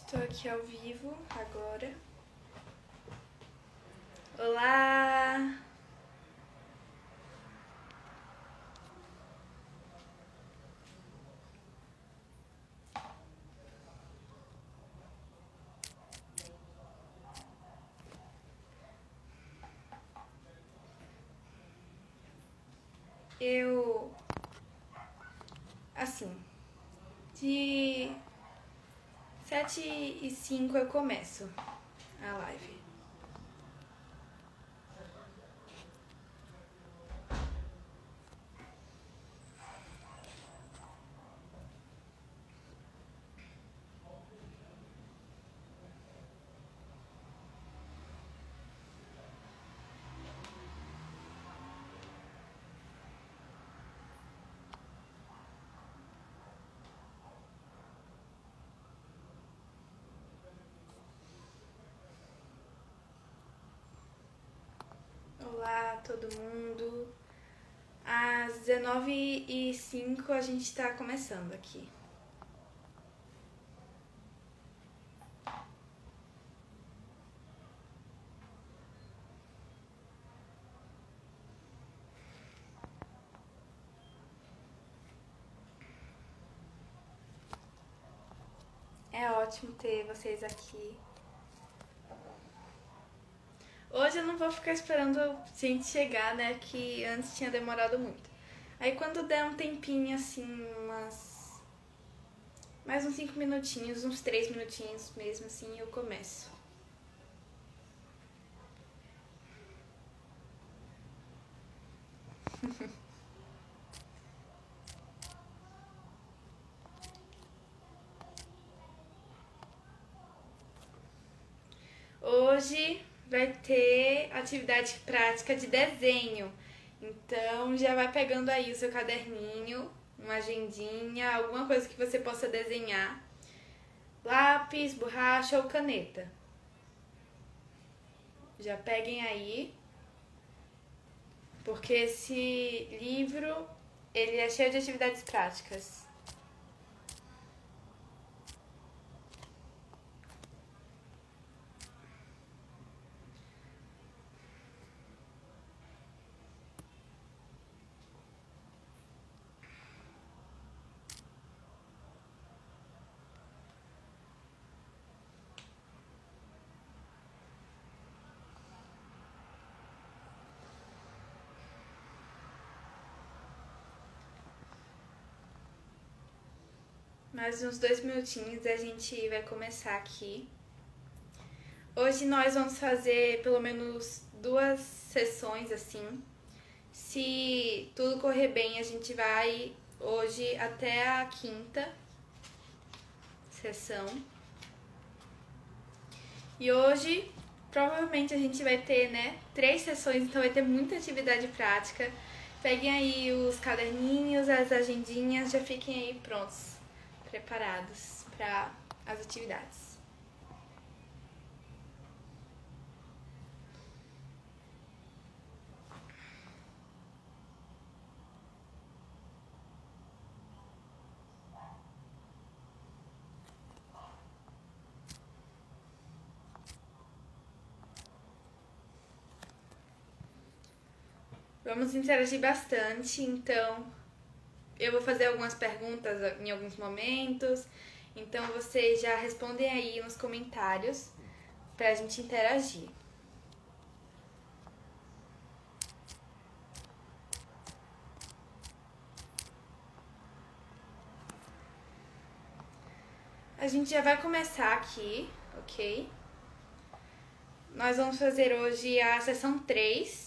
Estou aqui ao vivo agora. Olá! Assim, de 7h05 eu começo a live. Olá, todo mundo. Às 19h05 a gente tá começando aqui. É ótimo ter vocês aqui. Hoje eu não vou ficar esperando a gente chegar, né? Que antes tinha demorado muito. Aí quando der um tempinho, assim, mais uns 5 minutinhos, uns 3 minutinhos mesmo, assim, eu começo. Hoje vai ter atividade prática de desenho. Então já vai pegando aí o seu caderninho, uma agendinha, alguma coisa que você possa desenhar. Lápis, borracha ou caneta. Já peguem aí. Porque esse livro, ele é cheio de atividades práticas. Mais uns 2 minutinhos e a gente vai começar aqui. Hoje nós vamos fazer pelo menos 2 sessões assim. Se tudo correr bem, a gente vai hoje até a 5ª sessão. E hoje, provavelmente a gente vai ter, né, 3 sessões, então vai ter muita atividade prática. Peguem aí os caderninhos, as agendinhas, já fiquem aí prontos, preparados para as atividades. Vamos interagir bastante, então eu vou fazer algumas perguntas em alguns momentos, então vocês já respondem aí nos comentários pra gente interagir. A gente já vai começar aqui, ok? Nós vamos fazer hoje a sessão 3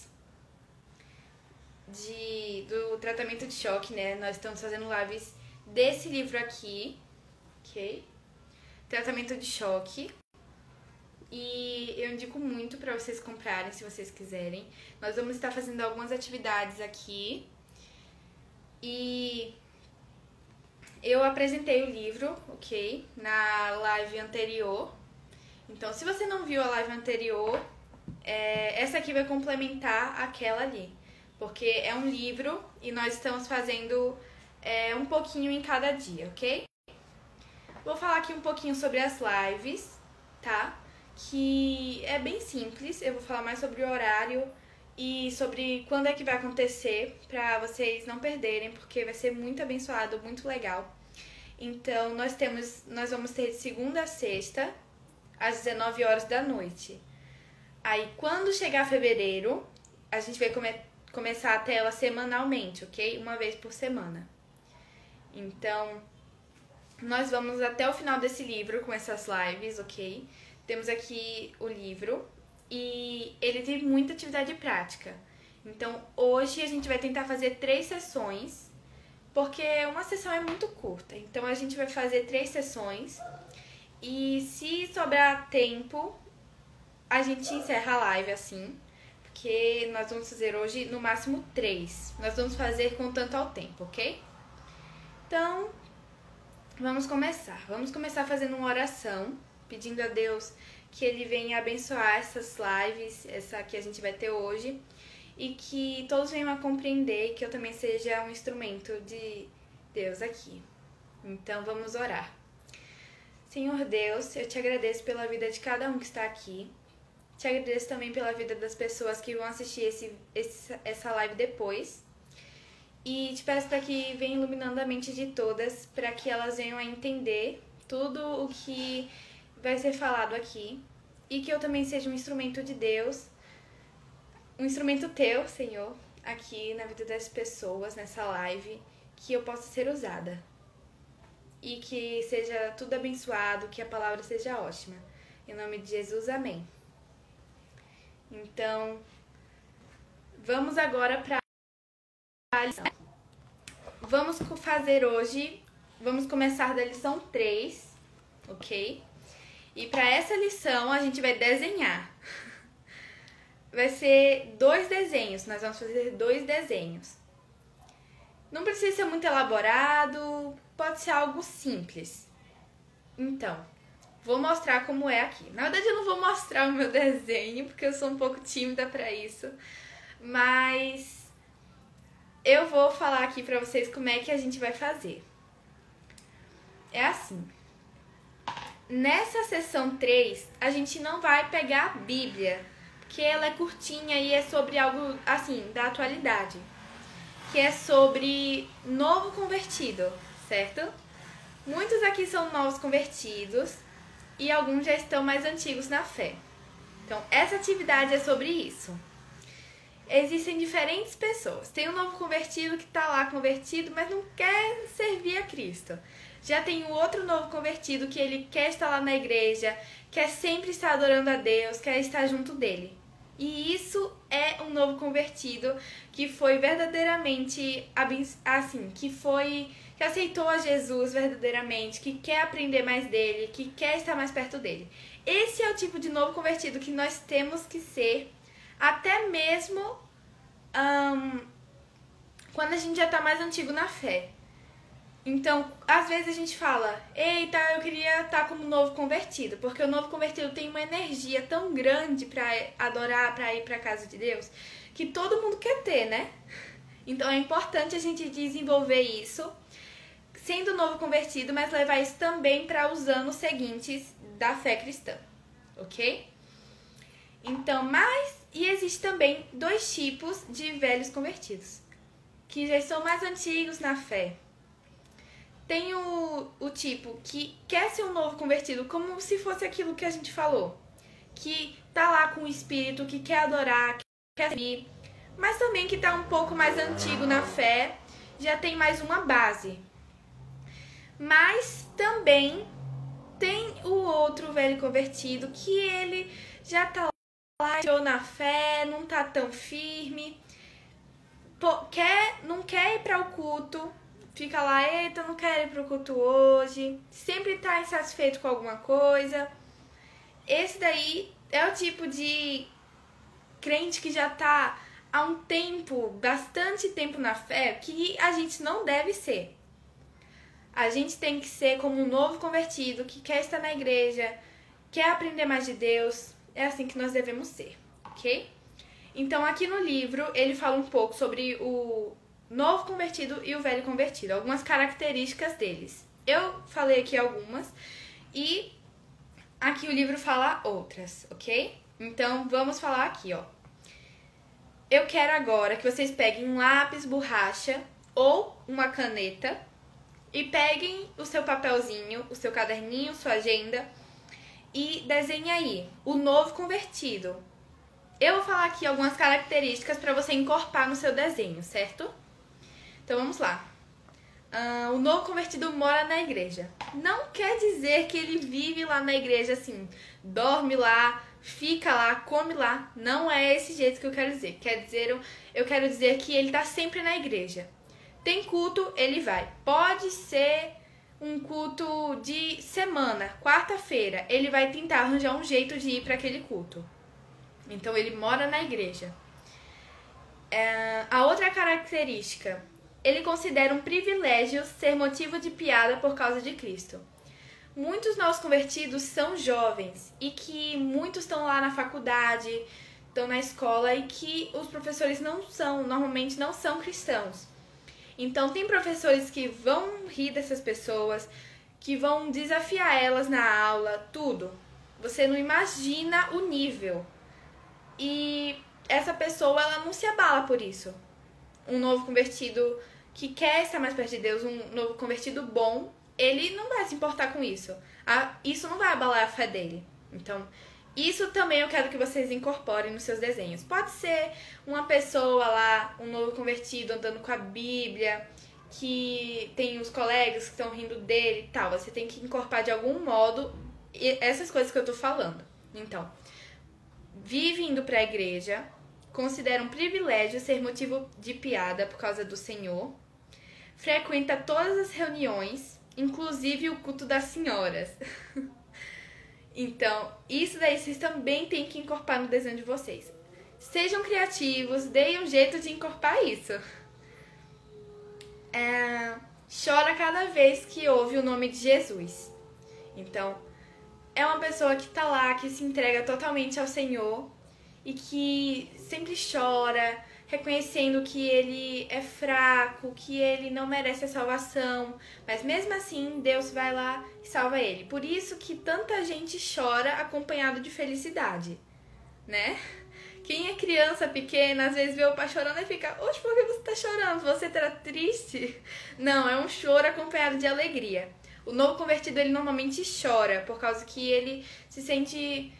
do tratamento de choque, né? Nós estamos fazendo lives desse livro aqui, ok? Tratamento de choque. E eu indico muito para vocês comprarem, se vocês quiserem. Nós vamos estar fazendo algumas atividades aqui. E eu apresentei o livro, ok? Na live anterior. Então, se você não viu a live anterior, essa aqui vai complementar aquela ali. Porque é um livro e nós estamos fazendo um pouquinho em cada dia, ok? Vou falar aqui um pouquinho sobre as lives, tá? Que é bem simples, eu vou falar mais sobre o horário e sobre quando é que vai acontecer, pra vocês não perderem, porque vai ser muito abençoado, muito legal. Então, nós vamos ter de segunda a sexta, às 19 horas da noite. Aí, quando chegar fevereiro, a gente vai começar a tela semanalmente, ok? Uma vez por semana. Então, nós vamos até o final desse livro com essas lives, ok? Temos aqui o livro e ele tem muita atividade prática. Então, hoje a gente vai tentar fazer 3 sessões, porque uma sessão é muito curta. Então, a gente vai fazer 3 sessões e se sobrar tempo, a gente encerra a live assim, porque nós vamos fazer hoje no máximo 3. Nós vamos fazer contando ao tempo, ok? Então, vamos começar. Vamos começar fazendo uma oração, pedindo a Deus que Ele venha abençoar essas lives, essa que a gente vai ter hoje, e que todos venham a compreender que eu também seja um instrumento de Deus aqui. Então, vamos orar. Senhor Deus, eu te agradeço pela vida de cada um que está aqui. Te agradeço também pela vida das pessoas que vão assistir essa live depois. E te peço para que venha iluminando a mente de todas, para que elas venham a entender tudo o que vai ser falado aqui. E que eu também seja um instrumento de Deus, um instrumento teu, Senhor, aqui na vida das pessoas, nessa live, que eu possa ser usada. E que seja tudo abençoado, que a palavra seja ótima. Em nome de Jesus, amém. Então, vamos agora para a lição. Vamos fazer hoje, vamos começar da lição 3, ok? E para essa lição a gente vai desenhar. Vai ser 2 desenhos, nós vamos fazer 2 desenhos. Não precisa ser muito elaborado, pode ser algo simples. Então, vou mostrar como é aqui. Na verdade, eu não vou mostrar o meu desenho, porque eu sou um pouco tímida para isso. Mas eu vou falar aqui pra vocês como é que a gente vai fazer. É assim. Nessa sessão 3, a gente não vai pegar a Bíblia, porque ela é curtinha e é sobre algo, assim, da atualidade. Que é sobre novo convertido, certo? Muitos aqui são novos convertidos e alguns já estão mais antigos na fé. Então, essa atividade é sobre isso. Existem diferentes pessoas. Tem um novo convertido que está lá convertido, mas não quer servir a Cristo. Já tem um outro novo convertido que ele quer estar lá na igreja, quer sempre estar adorando a Deus, quer estar junto dele. E isso é um novo convertido que foi verdadeiramente, assim, que aceitou a Jesus verdadeiramente, que quer aprender mais dele, que quer estar mais perto dele. Esse é o tipo de novo convertido que nós temos que ser, até mesmo quando a gente já está mais antigo na fé. Então, às vezes a gente fala, eita, eu queria estar como novo convertido, porque o novo convertido tem uma energia tão grande para adorar, para ir para a casa de Deus, que todo mundo quer ter, né? Então é importante a gente desenvolver isso, sendo novo convertido, mas levar isso também para os anos seguintes da fé cristã, ok? Então, e existe também 2 tipos de velhos convertidos, que já são mais antigos na fé. Tem o tipo que quer ser um novo convertido, como se fosse aquilo que a gente falou. Que tá lá com o espírito, que quer adorar, que quer servir. Mas também que tá um pouco mais antigo na fé, já tem mais uma base. Mas também tem o outro velho convertido, que ele já tá lá, entrou na fé, não tá tão firme. Não quer ir para o culto. Fica lá, eita, não quero ir pro culto hoje. Sempre tá insatisfeito com alguma coisa. Esse daí é o tipo de crente que já tá há um tempo, bastante tempo na fé, que a gente não deve ser. A gente tem que ser como um novo convertido, que quer estar na igreja, quer aprender mais de Deus. É assim que nós devemos ser, ok? Então, aqui no livro, ele fala um pouco sobre o novo convertido e o velho convertido, algumas características deles. Eu falei aqui algumas e aqui o livro fala outras, ok? Então vamos falar aqui, ó. Eu quero agora que vocês peguem um lápis, borracha ou uma caneta e peguem o seu papelzinho, o seu caderninho, sua agenda e desenhem aí o novo convertido. Eu vou falar aqui algumas características para você encorpar no seu desenho, certo? Então vamos lá. O novo convertido mora na igreja. Não quer dizer que ele vive lá na igreja assim, dorme lá, fica lá, come lá. Não é esse jeito que eu quero dizer. Eu quero dizer que ele tá sempre na igreja. Tem culto, ele vai. Pode ser um culto de semana, quarta-feira. Ele vai tentar arranjar um jeito de ir para aquele culto. Então ele mora na igreja. A outra característica, ele considera um privilégio ser motivo de piada por causa de Cristo. Muitos novos convertidos são jovens e que muitos estão lá na faculdade, estão na escola e que os professores normalmente não são cristãos. Então tem professores que vão rir dessas pessoas, que vão desafiar elas na aula, tudo. Você não imagina o nível. E essa pessoa, ela não se abala por isso. Um novo convertido que quer estar mais perto de Deus, um novo convertido bom, ele não vai se importar com isso. Isso não vai abalar a fé dele. Então, isso também eu quero que vocês incorporem nos seus desenhos. Pode ser uma pessoa lá, um novo convertido, andando com a Bíblia, que tem os colegas que estão rindo dele e tal. Você tem que incorporar de algum modo essas coisas que eu tô falando. Então, vive indo para a igreja, considera um privilégio ser motivo de piada por causa do Senhor, frequenta todas as reuniões, inclusive o culto das senhoras. Então, isso daí vocês também têm que incorporar no desenho de vocês. Sejam criativos, deem um jeito de incorporar isso. Chora cada vez que ouve o nome de Jesus. Então, é uma pessoa que tá lá, que se entrega totalmente ao Senhor e que sempre chora, reconhecendo que ele é fraco, que ele não merece a salvação, mas mesmo assim Deus vai lá e salva ele. Por isso que tanta gente chora acompanhado de felicidade, né? Quem é criança pequena, às vezes vê o pai chorando e fica, oxe, por que você tá chorando? Você tá triste? Não, é um choro acompanhado de alegria. O novo convertido, ele normalmente chora, por causa que ele se sente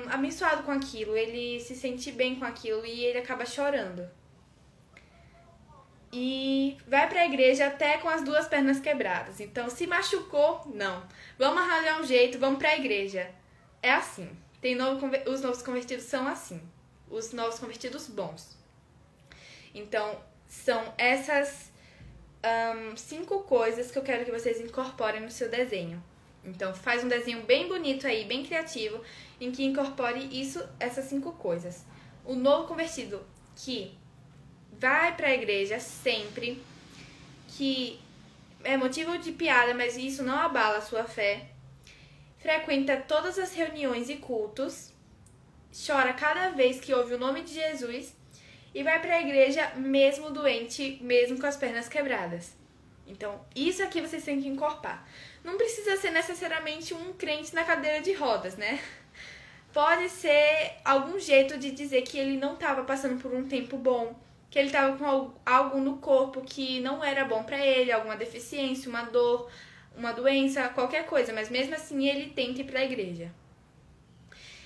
abençoado com aquilo, ele se sente bem com aquilo e ele acaba chorando. E vai pra igreja até com as duas pernas quebradas. Então, se machucou, não. Vamos arranjar um jeito, vamos pra igreja. É assim. Os novos convertidos são assim. Os novos convertidos bons. Então, são essas 5 coisas que eu quero que vocês incorporem no seu desenho. Então, faz um desenho bem bonito aí, bem criativo, em que incorpore essas 5 coisas. O novo convertido que vai pra igreja sempre, que é motivo de piada, mas isso não abala a sua fé. Frequenta todas as reuniões e cultos, chora cada vez que ouve o nome de Jesus e vai pra igreja mesmo doente, mesmo com as pernas quebradas. Então, isso aqui vocês têm que incorporar. Não precisa ser necessariamente um crente na cadeira de rodas, né? Pode ser algum jeito de dizer que ele não estava passando por um tempo bom, que ele estava com algo no corpo que não era bom pra ele, alguma deficiência, uma dor, uma doença, qualquer coisa, mas mesmo assim ele tenta ir pra igreja.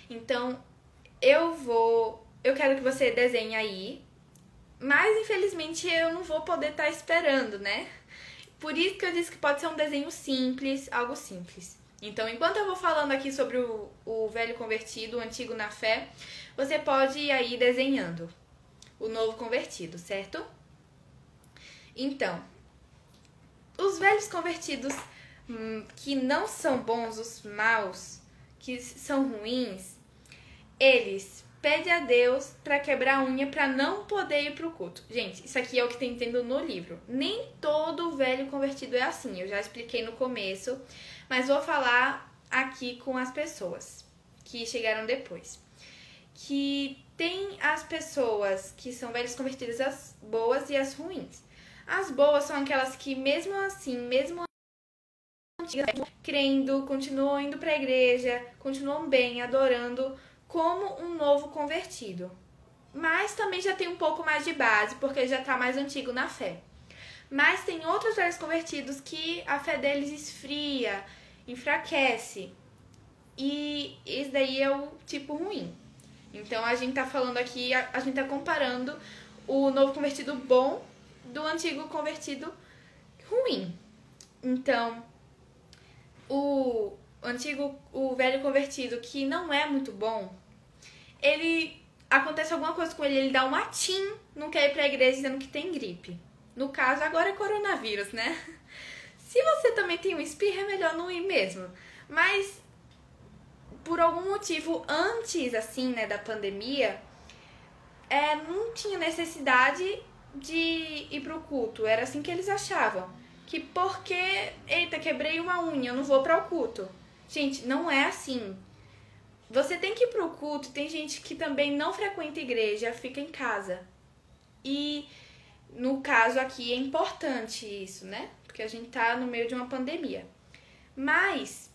Então, eu quero que você desenhe aí, mas infelizmente eu não vou poder estar esperando, né? Por isso que eu disse que pode ser um desenho simples, algo simples. Então, enquanto eu vou falando aqui sobre o velho convertido, o antigo na fé, você pode ir aí desenhando o novo convertido, certo? Então, os velhos convertidos que não são bons, os maus, que são ruins, eles pedem a Deus pra quebrar a unha pra não poder ir pro culto. Gente, isso aqui é o que tem tendo no livro. Nem todo velho convertido é assim, eu já expliquei no começo, mas vou falar aqui com as pessoas que chegaram depois. Que tem as pessoas que são velhos convertidos, as boas e as ruins. As boas são aquelas que mesmo assim, mesmo crendo, continuam indo para a igreja, continuam bem, adorando como um novo convertido. Mas também já tem um pouco mais de base, porque já está mais antigo na fé. Mas tem outros velhos convertidos que a fé deles esfria, enfraquece. E esse daí é o tipo ruim. Então a gente tá falando aqui, a gente tá comparando o novo convertido bom do antigo convertido ruim. Então, o velho convertido que não é muito bom, acontece alguma coisa com ele dá um atim, não quer ir pra igreja dizendo que tem gripe. No caso, agora é coronavírus, né? Se você também tem um espirro, é melhor não ir mesmo. Mas, por algum motivo, antes, assim, né, da pandemia, não tinha necessidade de ir pro culto. Era assim que eles achavam. Que porque, eita, quebrei uma unha, eu não vou para o culto. Gente, não é assim. Você tem que ir pro culto. Tem gente que também não frequenta igreja, fica em casa. E no caso aqui é importante isso, né? Porque a gente tá no meio de uma pandemia. Mas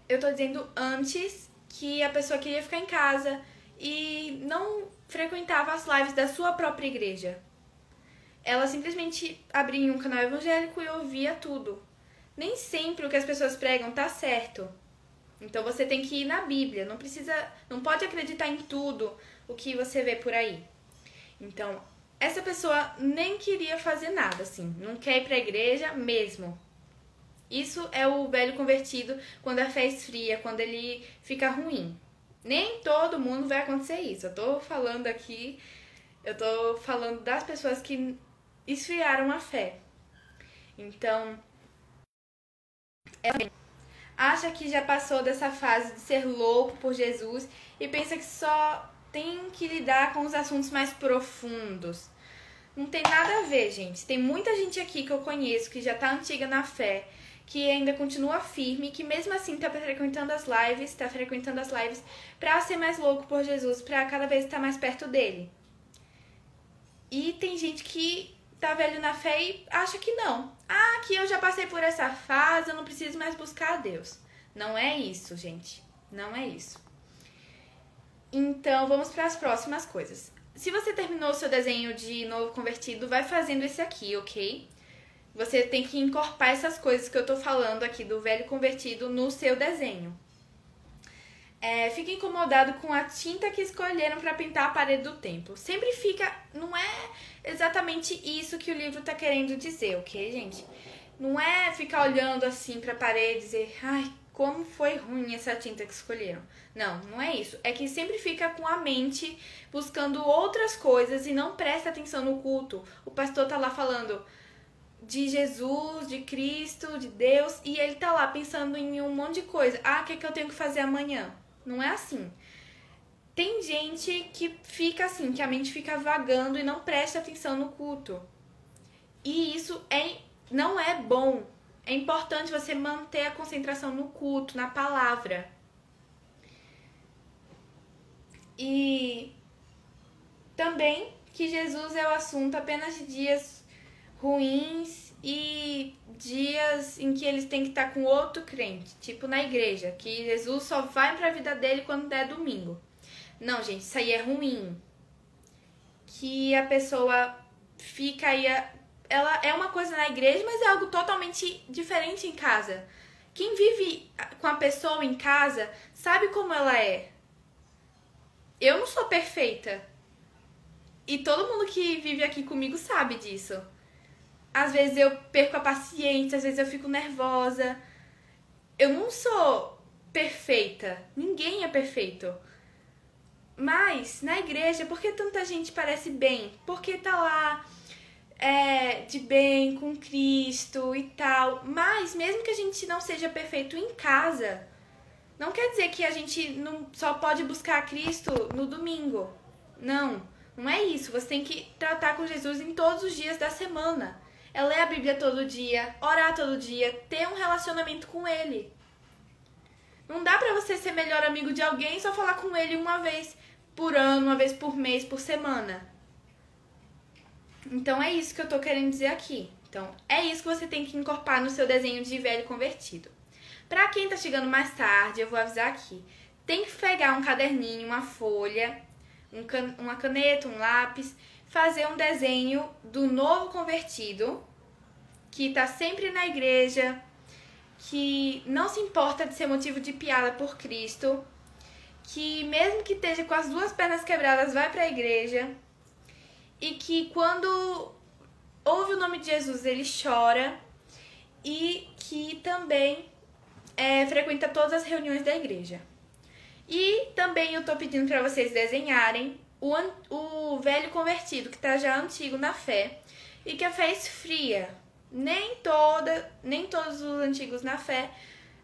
eu tô dizendo antes que a pessoa queria ficar em casa e não frequentava as lives da sua própria igreja. Ela simplesmente abria um canal evangélico e ouvia tudo. Nem sempre o que as pessoas pregam tá certo. Então você tem que ir na Bíblia, não pode acreditar em tudo o que você vê por aí. Então, essa pessoa nem queria fazer nada, assim, não quer ir pra igreja mesmo. Isso é o velho convertido quando a fé esfria, quando ele fica ruim. Nem todo mundo vai acontecer isso. Eu tô falando das pessoas que esfriaram a fé. Então, ela acha que já passou dessa fase de ser louco por Jesus e pensa que só tem que lidar com os assuntos mais profundos. Não tem nada a ver, gente. Tem muita gente aqui que eu conheço que já tá antiga na fé, que ainda continua firme, que mesmo assim tá frequentando as lives pra ser mais louco por Jesus, pra cada vez estar mais perto dele. E tem gente que tá velho na fé e acha que não. Que eu já passei por essa fase, eu não preciso mais buscar a Deus. Não é isso, gente. Não é isso. Então, vamos para as próximas coisas. Se você terminou o seu desenho de novo convertido, vai fazendo esse aqui, ok? Você tem que encorpar essas coisas que eu tô falando aqui do velho convertido no seu desenho. Fica incomodado com a tinta que escolheram para pintar a parede do templo. Sempre fica... Não é exatamente isso que o livro tá querendo dizer, ok, gente? Não é ficar olhando assim pra parede e dizer... Ai, como foi ruim essa tinta que escolheram. Não é isso. É que sempre fica com a mente buscando outras coisas e não presta atenção no culto. O pastor tá lá falando de Jesus, de Cristo, de Deus, e ele tá lá pensando em um monte de coisa. O que é que eu tenho que fazer amanhã? Não é assim. Tem gente que fica assim, que a mente fica vagando e não presta atenção no culto. E isso não é bom. É importante você manter a concentração no culto, na palavra. E também que Jesus é o assunto apenas de dias ruins e dias em que eles têm que estar com outro crente, tipo na igreja, que Jesus só vai para a vida dele quando é domingo. Não, gente, isso aí é ruim. Que a pessoa fica aí... Ela é uma coisa na igreja, mas é algo totalmente diferente em casa. Quem vive com a pessoa em casa sabe como ela é. Eu não sou perfeita. E todo mundo que vive aqui comigo sabe disso. Às vezes eu perco a paciência, às vezes eu fico nervosa. Eu não sou perfeita. Ninguém é perfeito. Mas, na igreja, por que tanta gente parece bem? Porque tá lá... de bem com Cristo e tal. Mas mesmo que a gente não seja perfeito em casa, não quer dizer que a gente não só pode buscar Cristo no domingo. Não é isso. Você tem que tratar com Jesus em todos os dias da semana. Ler a Bíblia todo dia, orar todo dia, ter um relacionamento com Ele. Não dá pra você ser melhor amigo de alguém e só falar com ele uma vez por ano, uma vez por mês, por semana. Então é isso que eu tô querendo dizer aqui. Então, é isso que você tem que incorporar no seu desenho de velho convertido. Pra quem tá chegando mais tarde, eu vou avisar aqui. Tem que pegar um caderninho, uma folha, uma caneta, um lápis, fazer um desenho do novo convertido, que tá sempre na igreja, que não se importa de ser motivo de piada por Cristo, que mesmo que esteja com as duas pernas quebradas, vai pra igreja, e que quando ouve o nome de Jesus, ele chora, e que também frequenta todas as reuniões da igreja. E também eu tô pedindo para vocês desenharem o velho convertido, que tá já antigo na fé, e que a fé esfria. Nem todos os antigos na fé,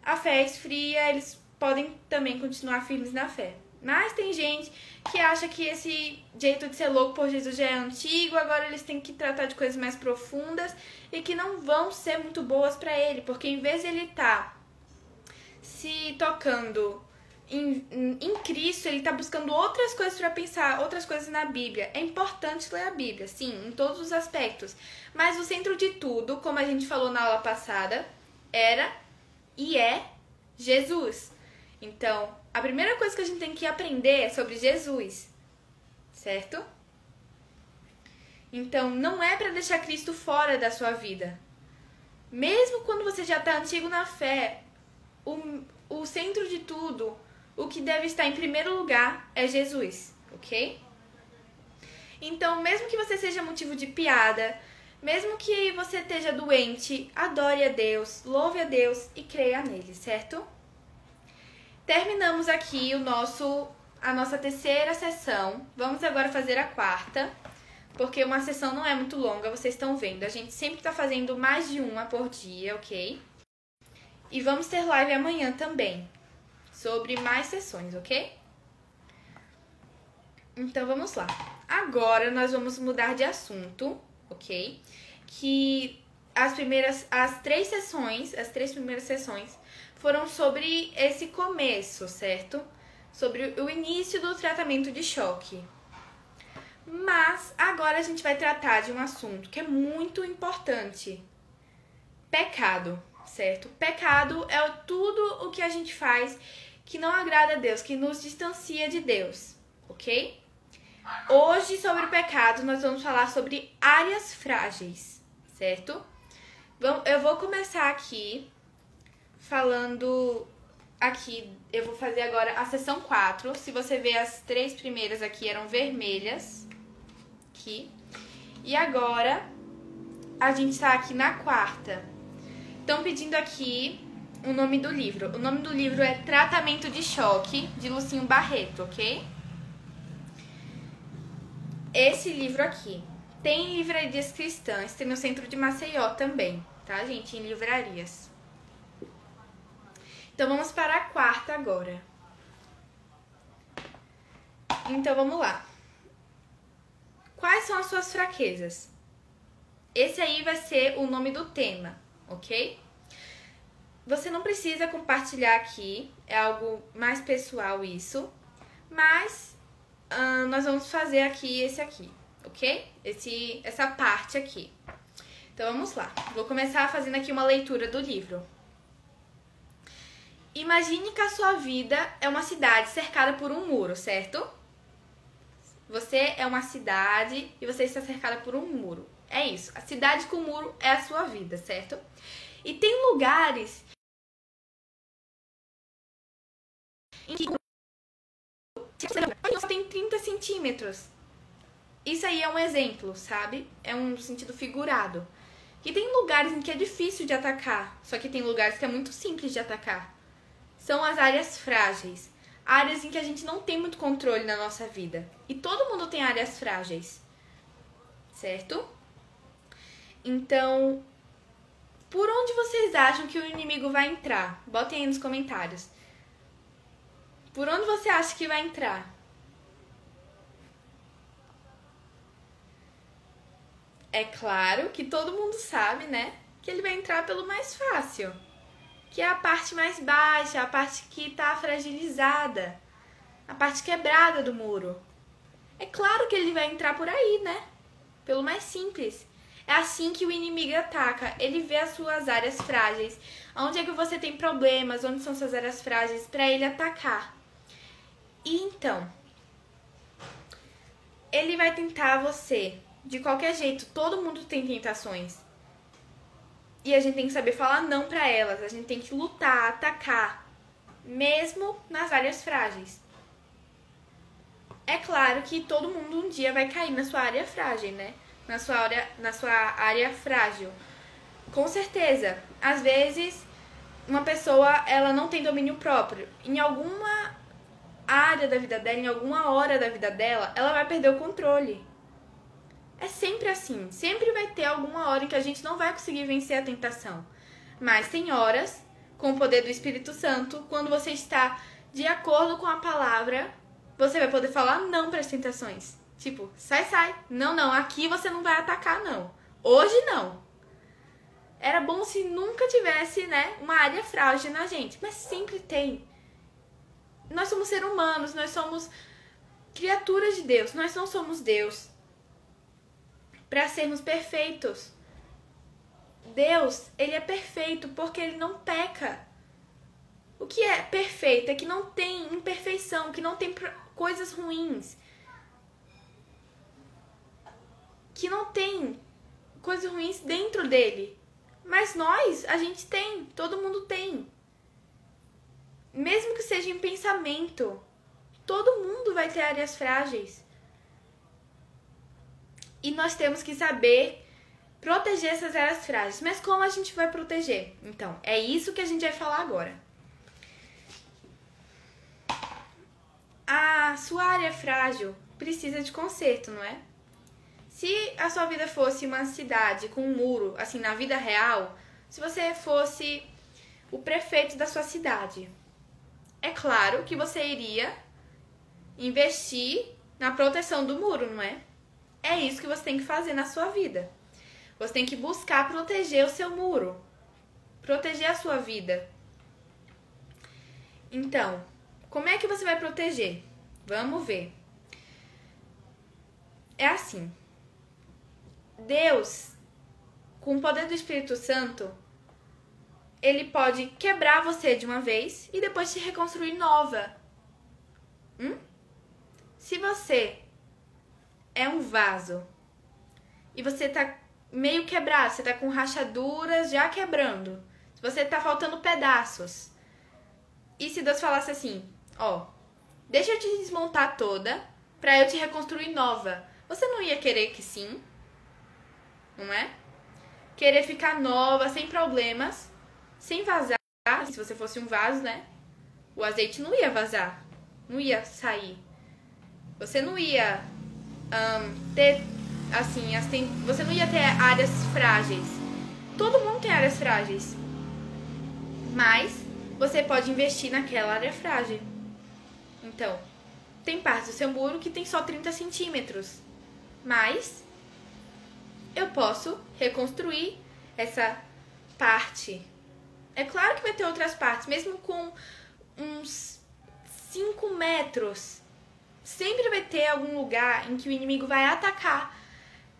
a fé esfria, eles podem também continuar firmes na fé. Mas tem gente que acha que esse jeito de ser louco por Jesus já é antigo, agora eles têm que tratar de coisas mais profundas e que não vão ser muito boas para ele, porque em vez de ele estar se tocando em Cristo, ele tá buscando outras coisas para pensar, outras coisas na Bíblia. É importante ler a Bíblia, sim, em todos os aspectos. Mas o centro de tudo, como a gente falou na aula passada, era e é Jesus. Então, a primeira coisa que a gente tem que aprender é sobre Jesus, certo? Então, não é para deixar Cristo fora da sua vida. Mesmo quando você já tá antigo na fé, o centro de tudo, o que deve estar em primeiro lugar é Jesus, ok? Então, mesmo que você seja motivo de piada, mesmo que você esteja doente, adore a Deus, louve a Deus e creia nele, certo? Terminamos aqui a nossa terceira sessão. Vamos agora fazer a quarta, porque uma sessão não é muito longa, vocês estão vendo. A gente sempre está fazendo mais de uma por dia, ok? E vamos ter live amanhã também, sobre mais sessões, ok? Então, vamos lá. Agora, nós vamos mudar de assunto, ok? Que as três primeiras sessões foram sobre esse começo, certo? Sobre o início do tratamento de choque. Mas, agora a gente vai tratar de um assunto que é muito importante. Pecado, certo? Pecado é tudo o que a gente faz que não agrada a Deus, que nos distancia de Deus, ok? Hoje, sobre o pecado, nós vamos falar sobre áreas frágeis, certo? Eu vou começar aqui falando... eu vou fazer agora a sessão 4. Se você ver, as 3 primeiras aqui eram vermelhas. Aqui. E agora, a gente tá aqui na 4ª. Estão pedindo aqui o nome do livro. O nome do livro é Tratamento de Choque, de Lucinho Barreto, ok? Esse livro aqui. Tem em livrarias cristãs, tem no centro de Maceió também, tá, gente? Em livrarias. Então, vamos para a 4ª agora. Então, vamos lá. Quais são as suas fraquezas? Esse aí vai ser o nome do tema, ok? Você não precisa compartilhar aqui, é algo mais pessoal isso, mas nós vamos fazer aqui esse aqui, ok? Essa parte aqui. Então, vamos lá. Vou começar fazendo aqui uma leitura do livro. Imagine que a sua vida é uma cidade cercada por um muro, certo? Você é uma cidade e você está cercada por um muro. É isso. A cidade com muro é a sua vida, certo? E tem lugares em que só tem 30 centímetros. Isso aí é um exemplo, sabe? É um sentido figurado. E tem lugares em que é difícil de atacar, só que tem lugares que é muito simples de atacar. São as áreas frágeis. Áreas em que a gente não tem muito controle na nossa vida. E todo mundo tem áreas frágeis. Certo? Então, por onde vocês acham que o inimigo vai entrar? Botem aí nos comentários. Por onde você acha que vai entrar? É claro que todo mundo sabe, né? Que ele vai entrar pelo mais fácil. Que é a parte mais baixa, a parte que tá fragilizada. A parte quebrada do muro. É claro que ele vai entrar por aí, né? Pelo mais simples. É assim que o inimigo ataca. Ele vê as suas áreas frágeis. Onde é que você tem problemas, onde são suas áreas frágeis, para ele atacar. E então, ele vai tentar você de qualquer jeito. Todo mundo tem tentações. E a gente tem que saber falar não pra elas. A gente tem que lutar, atacar, mesmo nas áreas frágeis. É claro que todo mundo um dia vai cair na sua área frágil, né? Na sua área frágil. Com certeza. Às vezes, uma pessoa, ela não tem domínio próprio. Em alguma área da vida dela, em alguma hora da vida dela, ela vai perder o controle. É sempre assim. Sempre vai ter alguma hora em que a gente não vai conseguir vencer a tentação. Mas tem horas, com o poder do Espírito Santo, quando você está de acordo com a palavra, você vai poder falar não para as tentações. Tipo, sai. Não, aqui você não vai atacar, não. Hoje não. Era bom se nunca tivesse, né, uma área frágil na gente. Mas sempre tem. Nós somos seres humanos, nós somos criaturas de Deus. Nós não somos Deus para sermos perfeitos. Deus, ele é perfeito porque ele não peca. O que é perfeito é que não tem imperfeição, que não tem coisas ruins. Que não tem coisas ruins dentro dele. Mas nós, a gente tem, todo mundo tem. Mesmo que seja em pensamento, todo mundo vai ter áreas frágeis. E nós temos que saber proteger essas áreas frágeis. Mas como a gente vai proteger? Então, é isso que a gente vai falar agora. A sua área frágil precisa de conserto, não é? Se a sua vida fosse uma cidade com um muro, assim, na vida real, se você fosse o prefeito da sua cidade, é claro que você iria investir na proteção do muro, não é? É isso que você tem que fazer na sua vida. Você tem que buscar proteger o seu muro, proteger a sua vida. Então, como é que você vai proteger? Vamos ver. É assim. Deus, com o poder do Espírito Santo, ele pode quebrar você de uma vez e depois te reconstruir nova. Se você é um vaso e você tá meio quebrado, você tá com rachaduras já quebrando, se você tá faltando pedaços, e se Deus falasse assim, ó, deixa eu te desmontar toda pra eu te reconstruir nova, você não ia querer que sim? Não é? Querer ficar nova, sem problemas, sem vazar. Se você fosse um vaso, né? O azeite não ia vazar, não ia sair. Você não ia ter, assim, você não ia ter áreas frágeis. Todo mundo tem áreas frágeis. Mas você pode investir naquela área frágil. Então, tem partes do seu muro que tem só 30 centímetros. Mas eu posso reconstruir essa parte. É claro que vai ter outras partes, mesmo com uns 5 metros. Sempre vai ter algum lugar em que o inimigo vai atacar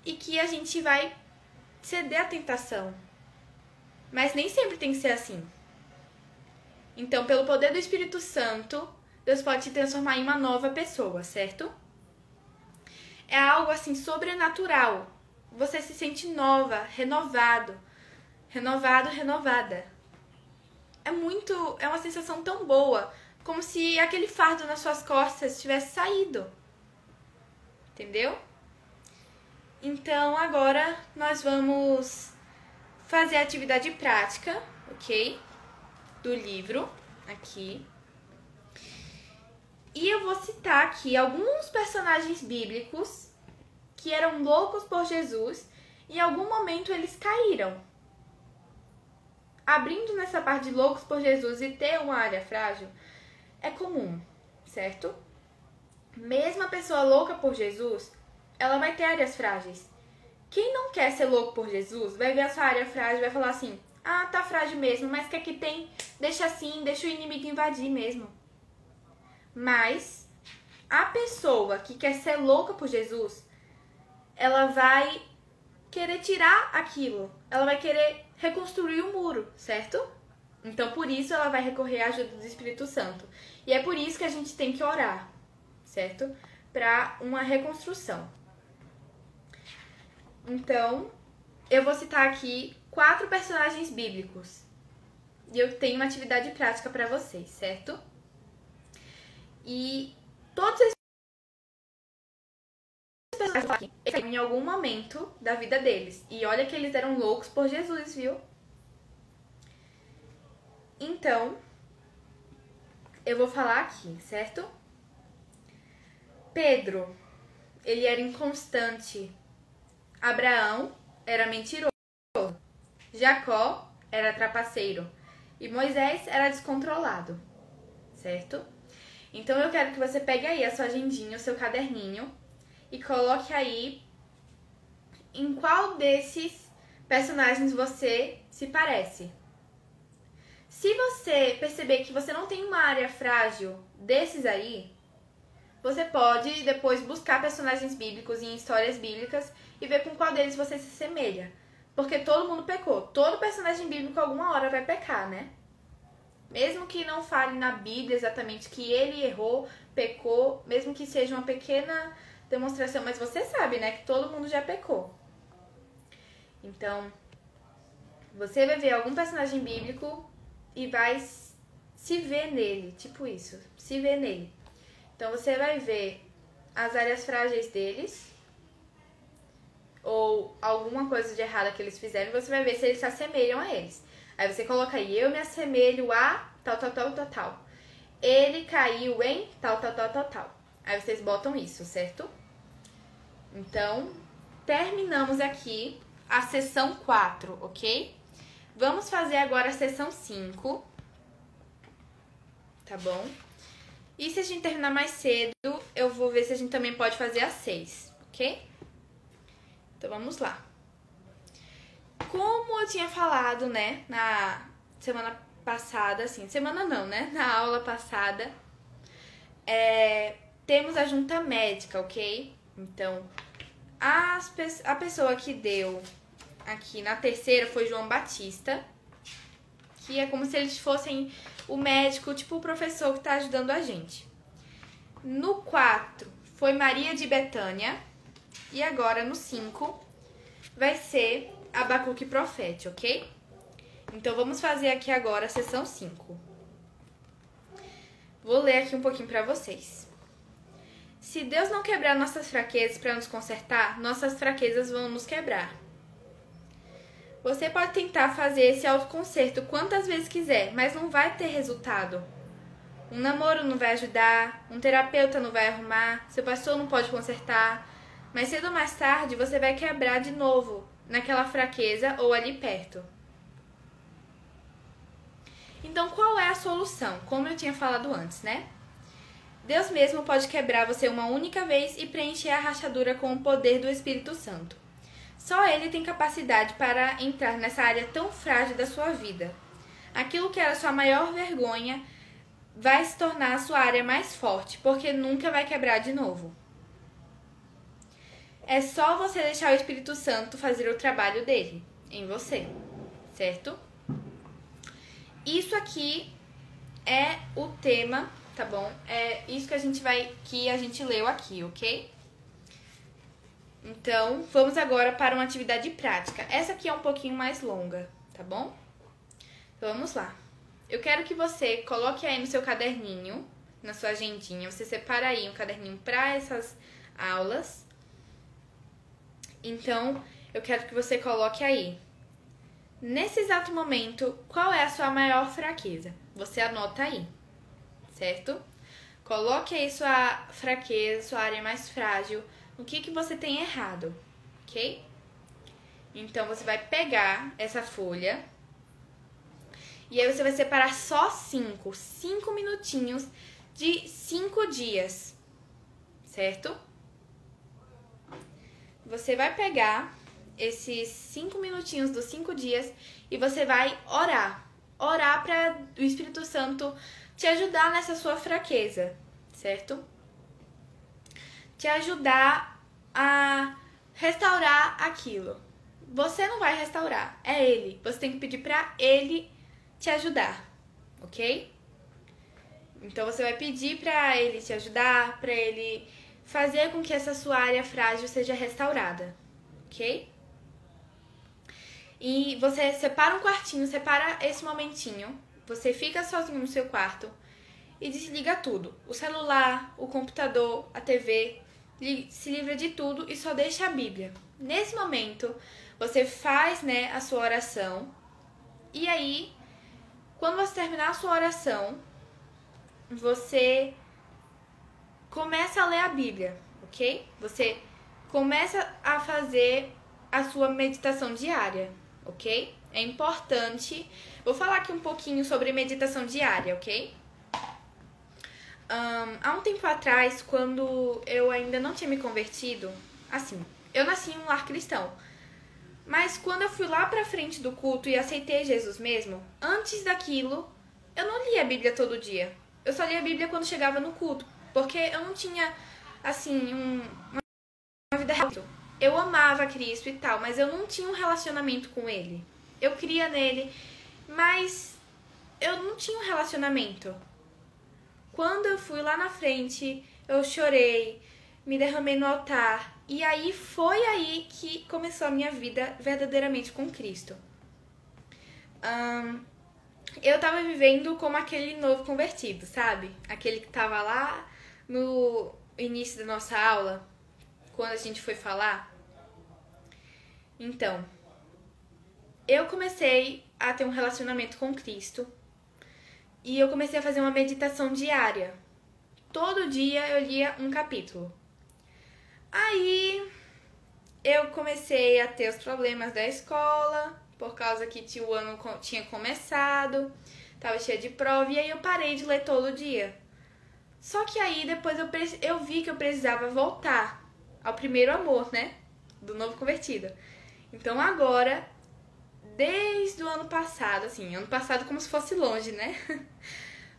e que a gente vai ceder à tentação. Mas nem sempre tem que ser assim. Então, pelo poder do Espírito Santo, Deus pode te transformar em uma nova pessoa, certo? É algo assim sobrenatural. Você se sente nova, renovado, renovada. É uma sensação tão boa, como se aquele fardo nas suas costas tivesse saído. Entendeu? Então, agora nós vamos fazer a atividade prática, ok? Do livro, aqui. E eu vou citar aqui alguns personagens bíblicos que eram loucos por Jesus e em algum momento eles caíram. Abrindo nessa parte de loucos por Jesus e ter uma área frágil é comum, certo? Mesmo a pessoa louca por Jesus, ela vai ter áreas frágeis. Quem não quer ser louco por Jesus vai ver a sua área frágil e vai falar assim, ah, tá frágil mesmo, mas o que é que tem? Deixa assim, deixa o inimigo invadir mesmo. Mas a pessoa que quer ser louca por Jesus, ela vai querer tirar aquilo. Ela vai querer reconstruir o muro, certo? Então, por isso, ela vai recorrer à ajuda do Espírito Santo. E é por isso que a gente tem que orar, certo? Para uma reconstrução. Então, eu vou citar aqui 4 personagens bíblicos. E eu tenho uma atividade prática para vocês, certo? E todos esses personagens aqui, em algum momento da vida deles. E olha que eles eram loucos por Jesus, viu? Então, eu vou falar aqui, certo? Pedro, ele era inconstante. Abraão era mentiroso. Jacó era trapaceiro. E Moisés era descontrolado, certo? Então eu quero que você pegue aí a sua agendinha, o seu caderninho e coloque aí em qual desses personagens você se parece. Se você perceber que você não tem uma área frágil desses aí, você pode depois buscar personagens bíblicos em histórias bíblicas e ver com qual deles você se assemelha. Porque todo mundo pecou. Todo personagem bíblico alguma hora vai pecar, né? Mesmo que não fale na Bíblia exatamente que ele errou, pecou, mesmo que seja uma pequena demonstração, mas você sabe, né, que todo mundo já pecou. Então, você vai ver algum personagem bíblico e vai se ver nele, tipo isso, se ver nele. Então, você vai ver as áreas frágeis deles, ou alguma coisa de errada que eles fizeram, você vai ver se eles se assemelham a eles. Aí você coloca aí, eu me assemelho a tal, tal, tal, tal, tal. Ele caiu em tal, tal, tal, tal, tal. Aí vocês botam isso, certo? Então, terminamos aqui a sessão 4, ok? Vamos fazer agora a sessão 5, tá bom? E se a gente terminar mais cedo, eu vou ver se a gente também pode fazer a 6, ok? Então, vamos lá. Como eu tinha falado, né, na semana passada, assim, semana não, né, na aula passada, temos a junta médica, ok? Então, a pessoa que deu aqui na terceira foi João Batista, que é como se eles fossem o médico, tipo o professor que tá ajudando a gente. No 4 foi Maria de Betânia, e agora no 5 vai ser Abacuque Profete, ok? Então, vamos fazer aqui agora a sessão 5. Vou ler aqui um pouquinho para vocês. Se Deus não quebrar nossas fraquezas para nos consertar, nossas fraquezas vão nos quebrar. Você pode tentar fazer esse autoconserto quantas vezes quiser, mas não vai ter resultado. Um namoro não vai ajudar, um terapeuta não vai arrumar, seu pastor não pode consertar, mas cedo ou mais tarde você vai quebrar de novo naquela fraqueza ou ali perto. Então, qual é a solução? Como eu tinha falado antes, né? Deus mesmo pode quebrar você uma única vez e preencher a rachadura com o poder do Espírito Santo. Só Ele tem capacidade para entrar nessa área tão frágil da sua vida. Aquilo que era sua maior vergonha vai se tornar a sua área mais forte, porque nunca vai quebrar de novo. É só você deixar o Espírito Santo fazer o trabalho dele em você, certo? Isso aqui é o tema, tá bom? É isso que a gente leu aqui, ok? Então, vamos agora para uma atividade prática. Essa aqui é um pouquinho mais longa, tá bom? Então, vamos lá. Eu quero que você coloque aí no seu caderninho, na sua agendinha, você separa aí um caderninho para essas aulas. Então, eu quero que você coloque aí. Nesse exato momento, qual é a sua maior fraqueza? Você anota aí, certo? Coloque aí sua fraqueza, sua área mais frágil, o que você tem errado, ok? Então, você vai pegar essa folha e aí você vai separar só 5 minutinhos de 5 dias, certo? Você vai pegar esses 5 minutinhos dos 5 dias e você vai orar. Orar para o Espírito Santo te ajudar nessa sua fraqueza, certo? Te ajudar a restaurar aquilo. Você não vai restaurar, é Ele. Você tem que pedir pra Ele te ajudar, ok? Então você vai pedir pra Ele te ajudar, pra Ele fazer com que essa sua área frágil seja restaurada, ok? E você separa um quartinho, separa esse momentinho, você fica sozinho no seu quarto e desliga tudo. O celular, o computador, a TV, se livra de tudo e só deixa a Bíblia. Nesse momento, você faz, a sua oração. E aí, quando você terminar a sua oração, você começa a ler a Bíblia, ok? Você começa a fazer a sua meditação diária, ok? É importante. Vou falar aqui um pouquinho sobre meditação diária, ok? Há um tempo atrás, quando eu ainda não tinha me convertido, assim, eu nasci em um lar cristão. Mas quando eu fui lá pra frente do culto e aceitei Jesus mesmo, antes daquilo, eu não lia a Bíblia todo dia. Eu só lia a Bíblia quando chegava no culto, porque eu não tinha, assim, uma vida real. Eu amava Cristo e tal, mas eu não tinha um relacionamento com Ele. Eu cria nele, mas eu não tinha um relacionamento. Quando eu fui lá na frente, eu chorei, me derramei no altar. E aí foi aí que começou a minha vida verdadeiramente com Cristo. Eu tava vivendo como aquele novo convertido, sabe? Aquele que tava lá no início da nossa aula, quando a gente foi falar. Então, eu comecei a ter um relacionamento com Cristo. E eu comecei a fazer uma meditação diária. Todo dia eu lia um capítulo. Aí eu comecei a ter os problemas da escola, por causa que o ano tinha começado, tava cheia de prova, e aí eu parei de ler todo dia. Só que aí depois eu vi que eu precisava voltar ao primeiro amor, do novo convertido. Então agora, desde o ano passado, assim, ano passado como se fosse longe,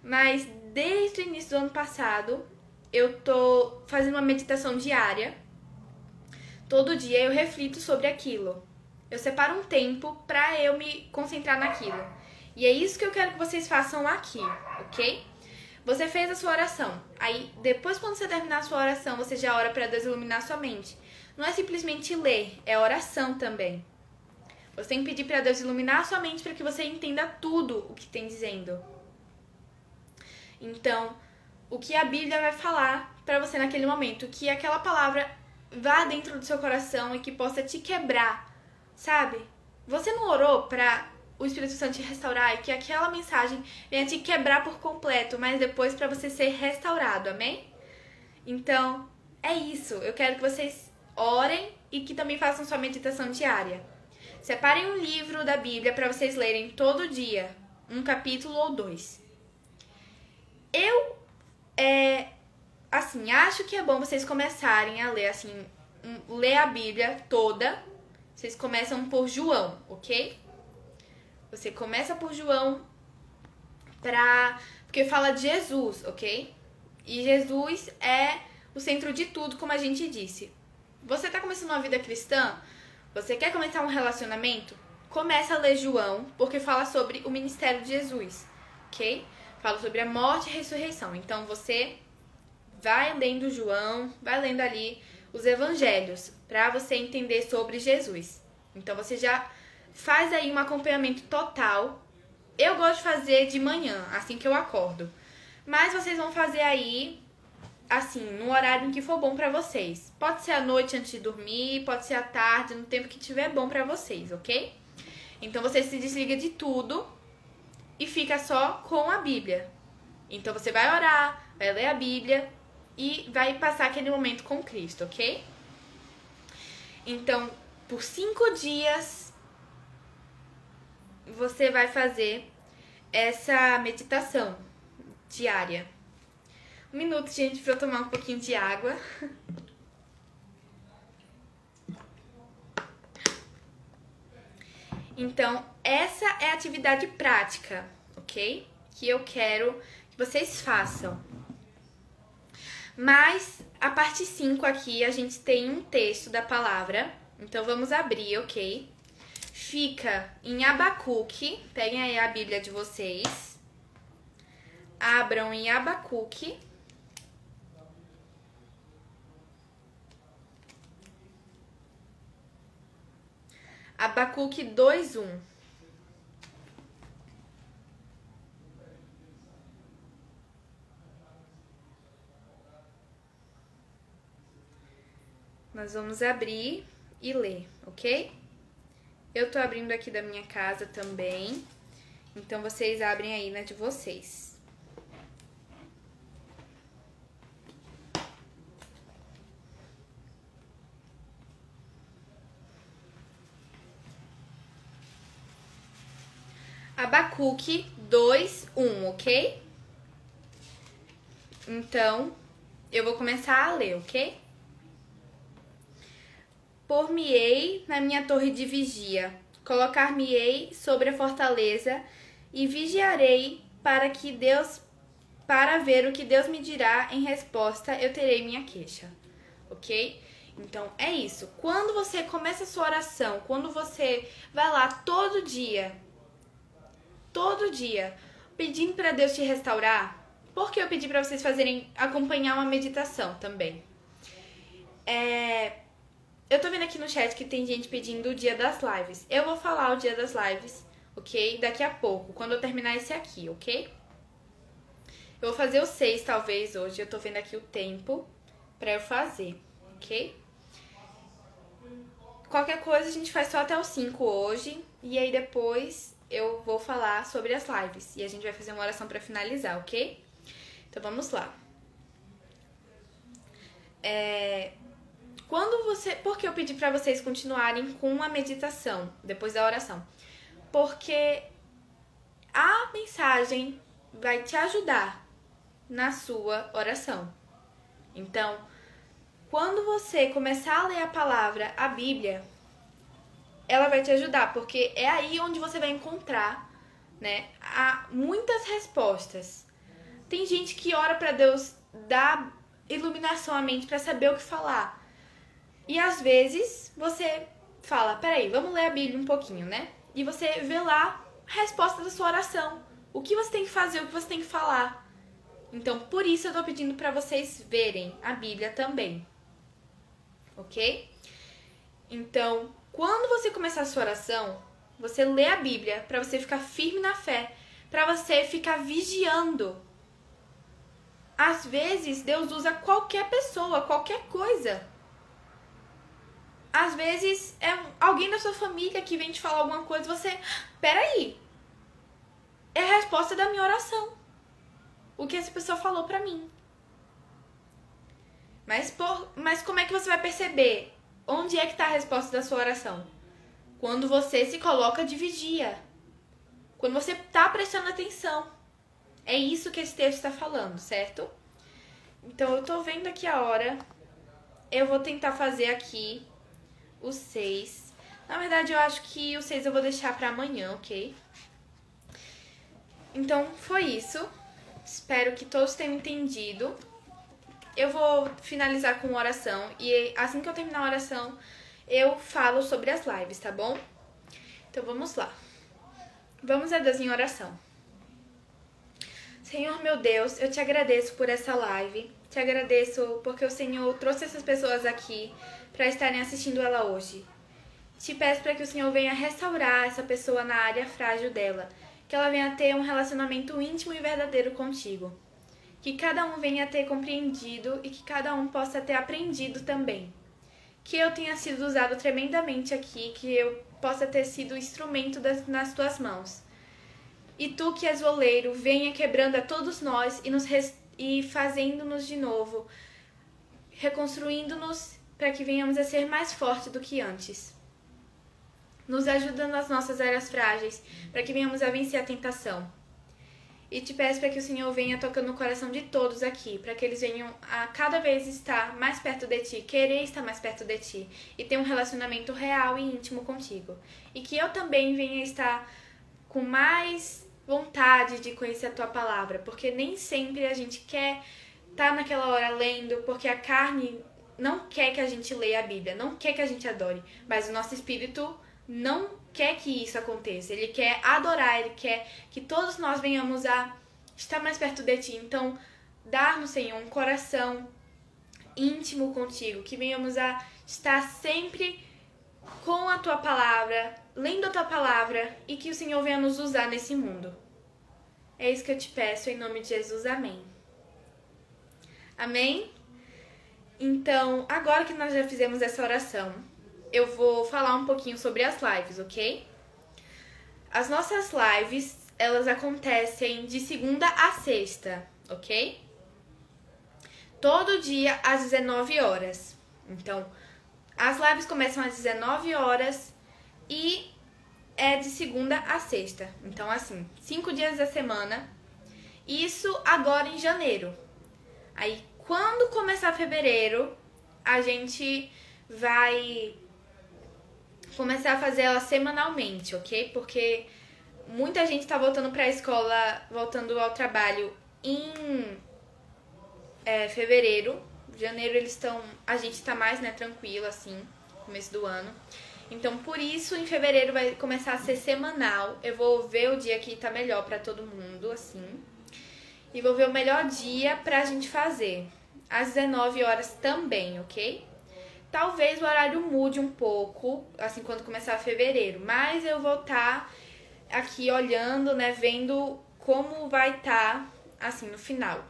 Mas desde o início do ano passado, eu tô fazendo uma meditação diária. Todo dia eu reflito sobre aquilo. Eu separo um tempo pra eu me concentrar naquilo. E é isso que eu quero que vocês façam aqui, ok? Você fez a sua oração. Aí, depois quando você terminar a sua oração, você já ora pra Deus iluminar a sua mente. Não é simplesmente ler, é oração também. Você tem que pedir pra Deus iluminar a sua mente para que você entenda tudo o que tem dizendo. Então, o que a Bíblia vai falar pra você naquele momento, que aquela palavra vá dentro do seu coração e que possa te quebrar, sabe? Você não orou pra o Espírito Santo te restaurar e que aquela mensagem venha te quebrar por completo, mas depois pra você ser restaurado, amém? Então, é isso. Eu quero que vocês orem e que também façam sua meditação diária. Separem um livro da Bíblia pra vocês lerem todo dia, um capítulo ou 2. Eu, acho que é bom vocês começarem a ler, ler a Bíblia toda. Vocês começam por João, ok? Você começa por João porque fala de Jesus, ok? E Jesus é o centro de tudo, como a gente disse. Você tá começando uma vida cristã? Você quer começar um relacionamento? Começa a ler João, porque fala sobre o ministério de Jesus, ok? Fala sobre a morte e a ressurreição. Então você vai lendo João, vai lendo ali os evangelhos, pra você entender sobre Jesus. Então você já faz aí um acompanhamento total. Eu gosto de fazer de manhã, assim que eu acordo. Mas vocês vão fazer aí, no horário em que for bom pra vocês. Pode ser à noite antes de dormir, pode ser à tarde, no tempo que tiver bom pra vocês, ok? Então você se desliga de tudo e fica só com a Bíblia. Então você vai orar, vai ler a Bíblia e vai passar aquele momento com Cristo, ok? Então, por 5 dias, você vai fazer essa meditação diária. 1 minuto, gente, pra eu tomar um pouquinho de água. Então, essa é a atividade prática, ok? Que eu quero que vocês façam. Mas, a parte 5 aqui, a gente tem um texto da palavra. Então, vamos abrir, ok? fica em Abacuque. Peguem aí a Bíblia de vocês. Abram em Abacuque. Abacuque 2:1. Nós vamos abrir e ler, ok? Eu tô abrindo aqui da minha casa também, então vocês abrem aí na de vocês. Abacuque 2:1, ok? Então, eu vou começar a ler, ok? Por-me-ei na minha torre de vigia, colocar-me-ei sobre a fortaleza e vigiarei para ver o que Deus me dirá em resposta, eu terei minha queixa, ok? Então, é isso. Quando você começa a sua oração, quando você vai lá todo dia, pedindo para Deus te restaurar, porque eu pedi para vocês acompanhar uma meditação também. Eu tô vendo aqui no chat que tem gente pedindo o dia das lives. Eu vou falar o dia das lives, ok? Daqui a pouco, quando eu terminar esse aqui, ok? Eu vou fazer o 6 talvez hoje, eu tô vendo aqui o tempo pra eu fazer, ok? Qualquer coisa a gente faz só até o 5 hoje, e aí depois eu vou falar sobre as lives. E a gente vai fazer uma oração pra finalizar, ok? Então vamos lá. Por que eu pedi pra vocês continuarem com a meditação depois da oração? Porque a mensagem vai te ajudar na sua oração. Então, quando você começar a ler a palavra, a Bíblia, ela vai te ajudar, porque é aí onde você vai encontrar, né, muitas respostas. Tem gente que ora pra Deus dar iluminação à mente pra saber o que falar. E às vezes você fala, peraí, vamos ler a Bíblia um pouquinho, né? E você vê lá a resposta da sua oração. O que você tem que fazer, o que você tem que falar. Então, por isso eu tô pedindo pra vocês verem a Bíblia também. Ok? Então, quando você começar a sua oração, você lê a Bíblia pra você ficar firme na fé, pra você ficar vigiando. Às vezes, Deus usa qualquer pessoa, qualquer coisa. Às vezes, é alguém da sua família que vem te falar alguma coisa e você... Peraí, é a resposta da minha oração. O que essa pessoa falou pra mim. Mas como é que você vai perceber onde é que tá a resposta da sua oração? Quando você se coloca de vigia. Quando você tá prestando atenção. É isso que esse texto está falando, certo? Então, eu tô vendo aqui a hora. Eu vou tentar fazer aqui o 6. Na verdade, eu acho que o 6 eu vou deixar pra amanhã, ok? Então, foi isso. Espero que todos tenham entendido. Eu vou finalizar com uma oração. E assim que eu terminar a oração, eu falo sobre as lives, tá bom? Então, vamos lá. Vamos a Deus em oração. Senhor meu Deus, eu te agradeço por essa live. Te agradeço porque o Senhor trouxe essas pessoas aqui para estarem assistindo ela hoje. Te peço para que o Senhor venha restaurar essa pessoa na área frágil dela. Que ela venha ter um relacionamento íntimo e verdadeiro contigo. Que cada um venha ter compreendido e que cada um possa ter aprendido também. Que eu tenha sido usado tremendamente aqui, que eu possa ter sido instrumento nas tuas mãos. E tu que és o oleiro, venha quebrando a todos nós e fazendo-nos de novo, reconstruindo-nos para que venhamos a ser mais fortes do que antes. Nos ajuda nas nossas áreas frágeis, para que venhamos a vencer a tentação. E te peço para que o Senhor venha tocando no coração de todos aqui, para que eles venham a cada vez estar mais perto de ti, querer estar mais perto de ti, e ter um relacionamento real e íntimo contigo. E que eu também venha estar com mais vontade de conhecer a tua palavra, porque nem sempre a gente quer estar naquela hora lendo, porque a carne não quer que a gente leia a Bíblia, não quer que a gente adore, mas o nosso espírito não quer que isso aconteça. Ele quer adorar, ele quer que todos nós venhamos a estar mais perto de ti. Então, dar no Senhor um coração íntimo contigo, que venhamos a estar sempre com a tua palavra, lendo a tua palavra, e que o Senhor venha nos usar nesse mundo. É isso que eu te peço, em nome de Jesus, amém. Amém? Então, agora que nós já fizemos essa oração, eu vou falar um pouquinho sobre as lives, ok? As nossas lives, elas acontecem de segunda a sexta, ok? Todo dia às 19 horas. Então, as lives começam às 19 horas e é de segunda a sexta. Então, assim, 5 dias da semana. Isso agora em janeiro. Aí, quando começar fevereiro, a gente vai começar a fazer ela semanalmente, ok? Porque muita gente tá voltando pra escola, voltando ao trabalho em fevereiro. Janeiro a gente tá mais, né, tranquilo, assim, começo do ano. Então, por isso, em fevereiro vai começar a ser semanal. Eu vou ver o dia que tá melhor pra todo mundo, assim. E vou ver o melhor dia pra gente fazer. Às 19 horas também, ok? Talvez o horário mude um pouco, assim, quando começar fevereiro. Mas eu vou estar aqui olhando, né, vendo como vai estar, assim, no final.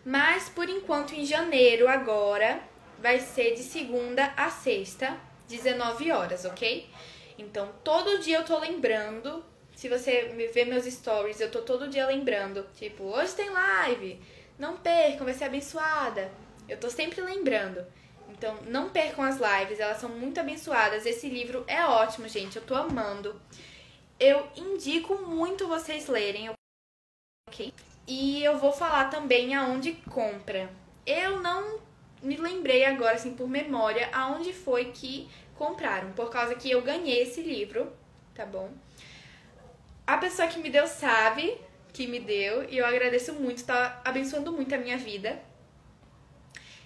Mas, por enquanto, em janeiro, agora, vai ser de segunda a sexta, 19 horas, ok? Então, todo dia eu tô lembrando. Se você me vê meus stories, eu tô todo dia lembrando. Tipo, hoje tem live, não percam, vai ser abençoada. Eu tô sempre lembrando. Então, não percam as lives, elas são muito abençoadas. Esse livro é ótimo, gente, eu tô amando. Eu indico muito vocês lerem, ok? E eu vou falar também aonde compra. Eu não me lembrei agora, assim, por memória, aonde foi que compraram. Por causa que eu ganhei esse livro, tá bom? A pessoa que me deu sabe que me deu e eu agradeço muito, tá abençoando muito a minha vida.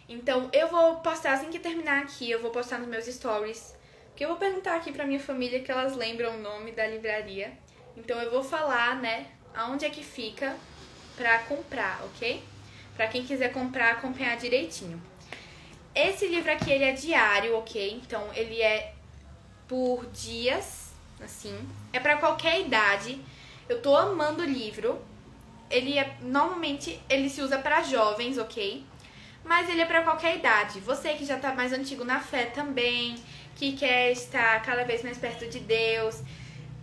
Então, eu vou postar assim que terminar aqui, eu vou postar nos meus stories, porque eu vou perguntar aqui pra minha família que elas lembram o nome da livraria. Então, eu vou falar, né, aonde é que fica pra comprar, ok? Pra quem quiser comprar, acompanhar direitinho. Esse livro aqui, ele é diário, ok? Então, ele é por dias, assim. É pra qualquer idade. Eu tô amando o livro. Normalmente, ele se usa pra jovens, ok? Mas ele é pra qualquer idade. Você que já tá mais antigo na fé também, que quer estar cada vez mais perto de Deus,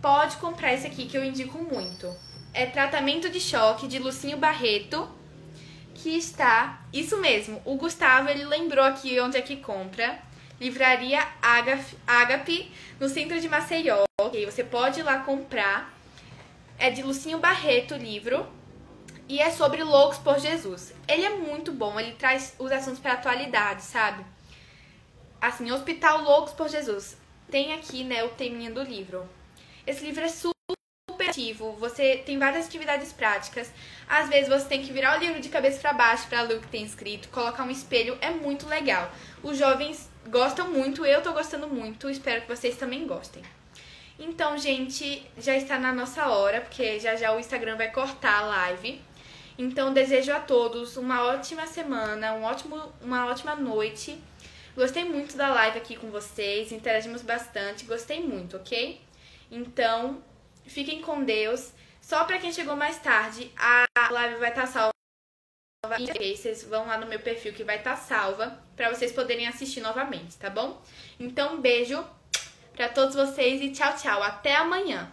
pode comprar esse aqui que eu indico muito. É Tratamento de Choque, de Lucinho Barreto, que está... Isso mesmo, o Gustavo, ele lembrou aqui onde é que compra. Livraria Ágape, no centro de Maceió. Ok, você pode ir lá comprar. É de Lucinho Barreto o livro. E é sobre Loucos por Jesus. Ele é muito bom, ele traz os assuntos para a atualidade, sabe? Assim, Hospital Loucos por Jesus. Tem aqui, né, o teminha do livro. Esse livro é super ativo, você tem várias atividades práticas. Às vezes você tem que virar o livro de cabeça para baixo para ler o que tem escrito, colocar um espelho, é muito legal. Os jovens gostam muito, eu tô gostando muito, espero que vocês também gostem. Então, gente, já está na nossa hora, porque já o Instagram vai cortar a live. Então, desejo a todos uma ótima semana, uma ótima noite. Gostei muito da live aqui com vocês, interagimos bastante, gostei muito, ok? Então, fiquem com Deus. Só pra quem chegou mais tarde, a live vai estar salva. E vocês vão lá no meu perfil que vai estar salva pra vocês poderem assistir novamente, tá bom? Então, beijo pra todos vocês e tchau, tchau. Até amanhã.